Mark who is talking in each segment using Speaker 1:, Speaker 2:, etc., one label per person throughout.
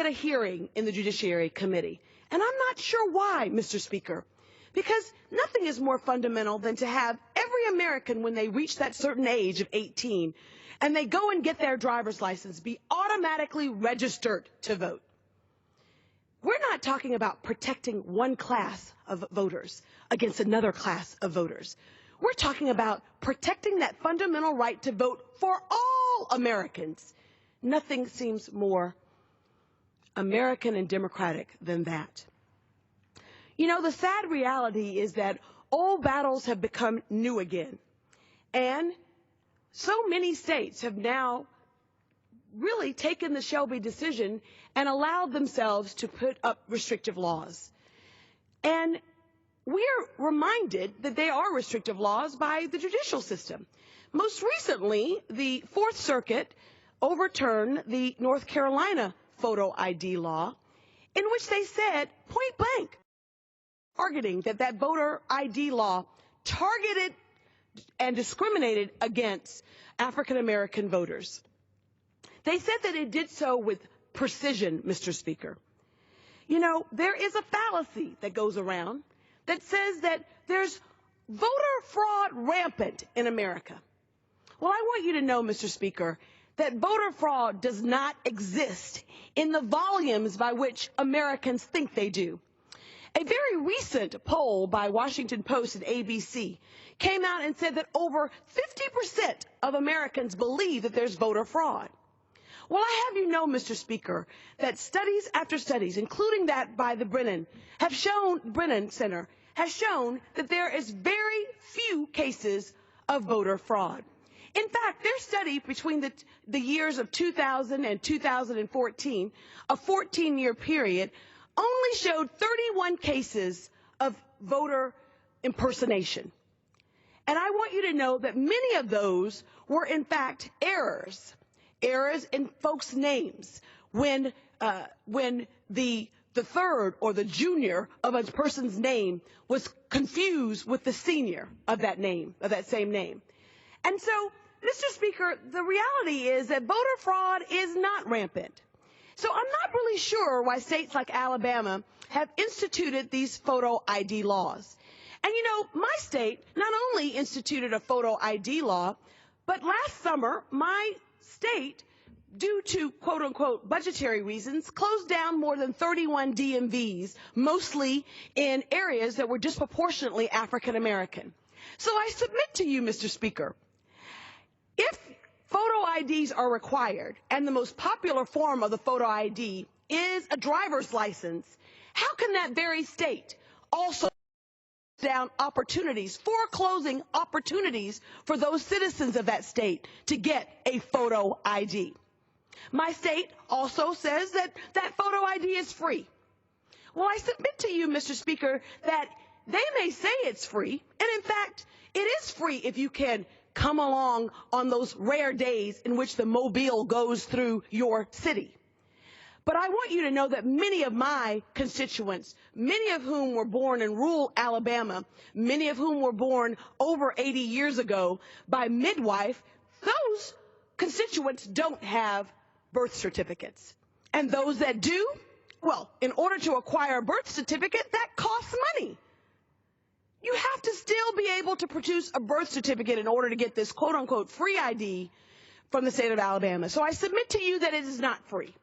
Speaker 1: at a hearing in the Judiciary Committee. And I'm not sure why, Mr. Speaker, because nothing is more fundamental than to have every American, when they reach that certain age of 18, and they go and get their driver's license, be automatically registered to vote. We're not talking about protecting one class of voters against another class of voters. We're talking about protecting that fundamental right to vote for all Americans. Nothing seems more American and democratic than that. You know, the sad reality is that old battles have become new again. And so many states have now really taken the Shelby decision and allowed themselves to put up restrictive laws. And we're reminded that they are restrictive laws by the judicial system. Most recently, the Fourth Circuit overturned the North Carolina photo ID law, in which they said point blank, targeting that voter ID law targeted and discriminated against African American voters. They said that it did so with precision, Mr. Speaker. You know, there is a fallacy that goes around that says that there's voter fraud rampant in America. Well, I want you to know, Mr. Speaker, that voter fraud does not exist in the volumes by which Americans think they do. A very recent poll by Washington Post and ABC came out and said that over 50% of Americans believe that there's voter fraud. Well, I have you know, Mr. Speaker, that studies after studies, including that by the Brennan Center, has shown that there is very few cases of voter fraud. In fact, their study between the years of 2000 and 2014, a 14-year period, only showed 31 cases of voter impersonation. And I want you to know that many of those were, in fact, errors in folks' names when the third or the junior of a person's name was confused with the senior of that name, of that same name. And so, Mr. Speaker, the reality is that voter fraud is not rampant. So I'm not really sure why states like Alabama have instituted these photo ID laws. And you know, my state not only instituted a photo ID law, but last summer my state, due to quote-unquote budgetary reasons, closed down more than 31 DMVs, mostly in areas that were disproportionately African American. So I submit to you, Mr. Speaker, if photo IDs are required, and the most popular form of the photo ID is a driver's license, how can that very state also down opportunities, foreclosing opportunities for those citizens of that state to get a photo ID? My state also says that photo ID is free. Well, I submit to you, Mr. Speaker, that they may say it's free, and in fact, it is free if you can come along on those rare days in which the mobile goes through your city. But I want you to know that many of my constituents, many of whom were born in rural Alabama, many of whom were born over 80 years ago by midwife, those constituents don't have birth certificates. And those that do, well, in order to acquire a birth certificate, that costs money. You have to still be able to produce a birth certificate in order to get this quote-unquote free ID from the state of Alabama. So I submit to you that it is not free.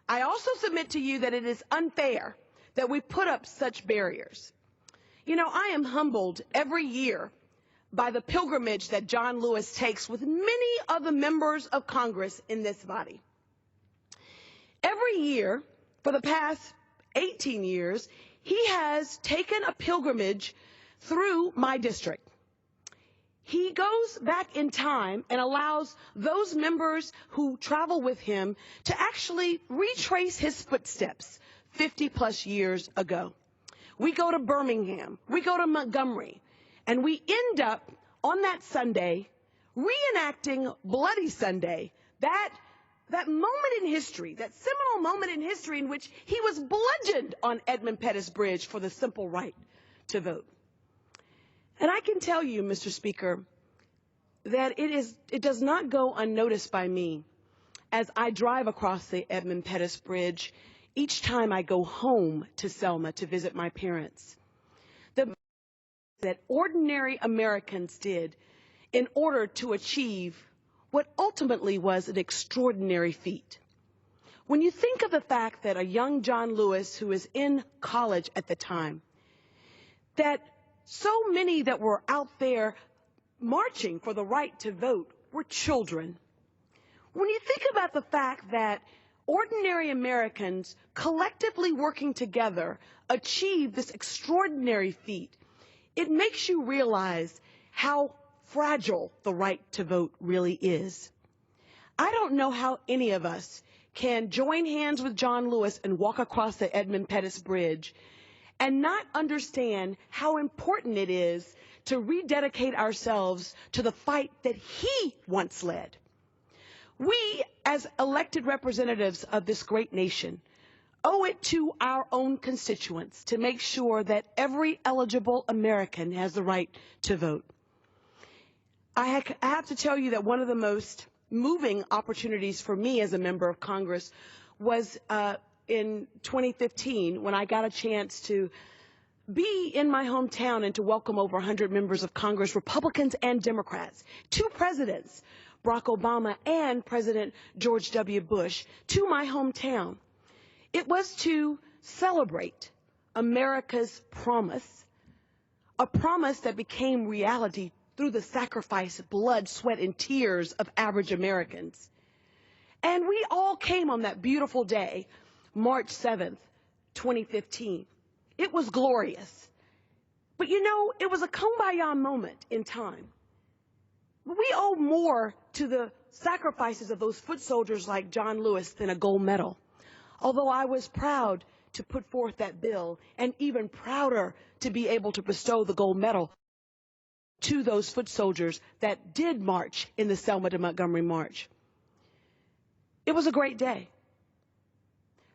Speaker 1: I also submit to you that it is unfair that we put up such barriers. You know, I am humbled every year by the pilgrimage that John Lewis takes with many of the members of Congress in this body. Every year, for the past 18 years, he has taken a pilgrimage through my district. He goes back in time and allows those members who travel with him to actually retrace his footsteps 50-plus years ago. We go to Birmingham, we go to Montgomery, and we end up on that Sunday reenacting Bloody Sunday, that moment in history, that seminal moment in history in which he was bludgeoned on Edmund Pettus Bridge for the simple right to vote. And I can tell you, Mr. Speaker, that it does not go unnoticed by me as I drive across the Edmund Pettus Bridge each time I go home to Selma to visit my parents. That ordinary Americans did in order to achieve what ultimately was an extraordinary feat. When you think of the fact that a young John Lewis, who was in college at the time, that so many that were out there marching for the right to vote were children. When you think about the fact that ordinary Americans collectively working together achieved this extraordinary feat, it makes you realize how fragile the right to vote really is. I don't know how any of us can join hands with John Lewis and walk across the Edmund Pettus Bridge and not understand how important it is to rededicate ourselves to the fight that he once led. We, as elected representatives of this great nation, owe it to our own constituents to make sure that every eligible American has the right to vote. I have to tell you that one of the most moving opportunities for me as a member of Congress was in 2015 when I got a chance to be in my hometown and to welcome over 100 members of Congress, Republicans and Democrats, two presidents, Barack Obama and President George W. Bush, to my hometown. It was to celebrate America's promise, a promise that became reality through the sacrifice, blood, sweat, and tears of average Americans. And we all came on that beautiful day, March 7th, 2015. It was glorious. But you know, it was a kumbaya moment in time. We owe more to the sacrifices of those foot soldiers like John Lewis than a gold medal. Although I was proud to put forth that bill, and even prouder to be able to bestow the gold medal to those foot soldiers that did march in the Selma to Montgomery March. It was a great day.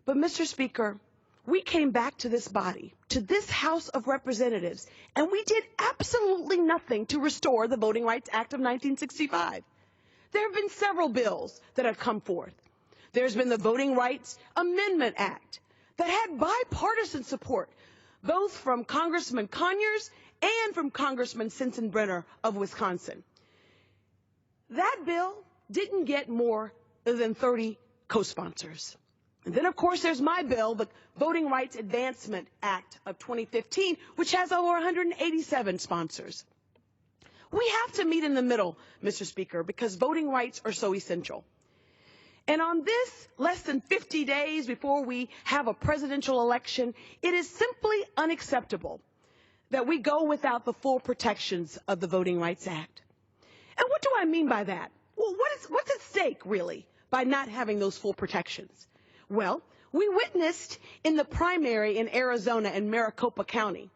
Speaker 1: But, Mr. Speaker, we came back to this body, to this House of Representatives, and we did absolutely nothing to restore the Voting Rights Act of 1965. There have been several bills that have come forth. There's been the Voting Rights Amendment Act that had bipartisan support, both from Congressman Conyers and from Congressman Sensenbrenner of Wisconsin. That bill didn't get more than 30 co-sponsors. And then, of course, there's my bill, the Voting Rights Advancement Act of 2015, which has over 187 sponsors. We have to meet in the middle, Mr. Speaker, because voting rights are so essential. And on this, less than 50 days before we have a presidential election, it is simply unacceptable that we go without the full protections of the Voting Rights Act. And what do I mean by that? Well, what's at stake, really, by not having those full protections? Well, we witnessed in the primary in Arizona in Maricopa County.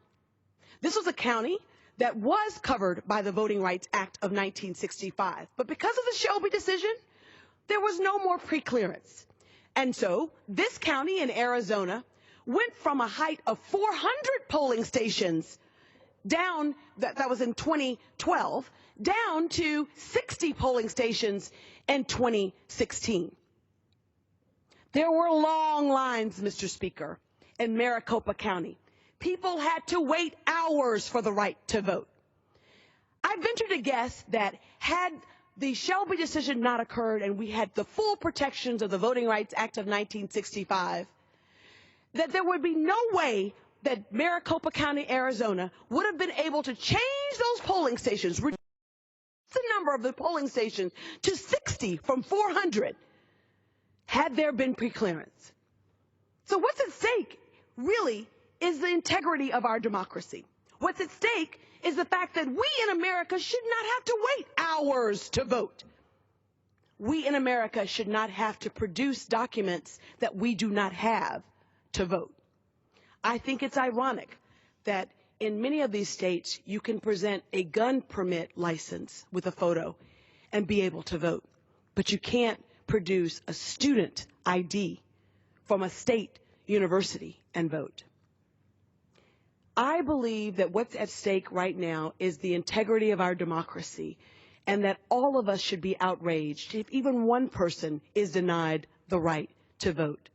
Speaker 1: This was a county that was covered by the Voting Rights Act of 1965. But because of the Shelby decision, there was no more preclearance. And so this county in Arizona went from a height of 400 polling stations down, that was in 2012, down to 60 polling stations in 2016. There were long lines, Mr. Speaker, in Maricopa County. People had to wait hours for the right to vote. I venture to guess that had the Shelby decision not occurred and we had the full protections of the Voting Rights Act of 1965, that there would be no way that Maricopa County, Arizona, would have been able to change those polling stations, reduce the number of the polling stations to 60 from 400, had there been preclearance. So what's at stake, really, is the integrity of our democracy. What's at stake is the fact that we in America should not have to wait hours to vote. We in America should not have to produce documents that we do not have to vote. I think it's ironic that in many of these states you can present a gun permit license with a photo and be able to vote, but you can't produce a student ID from a state university and vote. I believe that what's at stake right now is the integrity of our democracy and that all of us should be outraged if even one person is denied the right to vote.